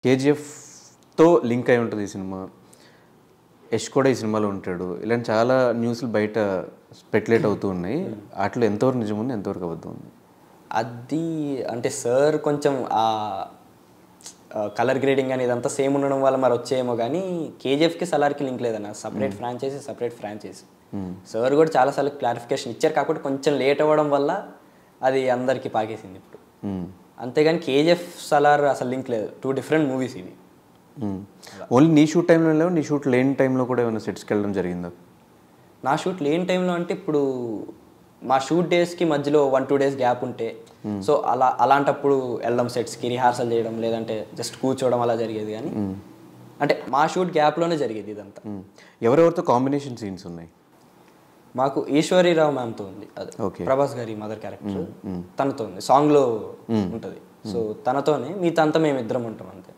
కేజీఎఫ్తో link అయి ఉంటుంది ఈ సినిమా. యష్ కూడా ఈ సినిమాలో ఉంటాడు. ఇలాంటి చాలా న్యూస్లు బయట స్పెక్యులేట్ అవుతూ ఉన్నాయి. వాటిలో ఎంతవరకు నిజం ఉంది, ఎంతవరకు అబద్ధం ఉంది? అది అంటే సార్ కొంచెం కలర్ గ్రేడింగ్ అని ఇదంతా సేమ్ ఉండడం వల్ల మరి వచ్చేమో కానీ కేజీఎఫ్కి సలార్కి లింక్ లేదన్న. Separate franchise. సార్ కూడా చాలాసార్లు క్లారిఫికేషన్ ఇచ్చారు, కాకపోతే కొంచెం లేట్ అవ్వడం వల్ల అది అందరికీ పాకేసింది ఇప్పుడు. అంతేగాని కేజీఎఫ్ సలార్ అసలు లింక్ లేదు. 2 డిఫరెంట్ మూవీస్ ఇవి. ఓన్లీ నీ షూట్ టైంలో లేవు, నీ షూట్ లేని టైంలో కూడా ఏమైనా సెట్స్కి వెళ్ళడం జరిగిందా? నా షూట్ లేని టైంలో అంటే ఇప్పుడు మా షూట్ డేస్కి మధ్యలో 1-2 డేస్ గ్యాప్ ఉంటే సో అలాంటప్పుడు వెళ్ళడం సెట్స్కి, రిహార్సల్ చేయడం, లేదంటే జస్ట్ కూర్చోవడం అలా జరిగేది. కానీ అంటే మా షూట్ గ్యాప్లోనే జరిగేది ఇదంతా. ఎవరెవరితో కాంబినేషన్ సీన్స్ ఉన్నాయి? మాకు ఈశ్వరీరావు మ్యామ్తో ఉంది, అదే ప్రభాస్ గారి మదర్ క్యారెక్టర్, తనతో ఉంది. సాంగ్లో ఉంటుంది. సో తనతోనే, మిగతా అంతా మేము ఇద్దరం ఉంటాం అంతే.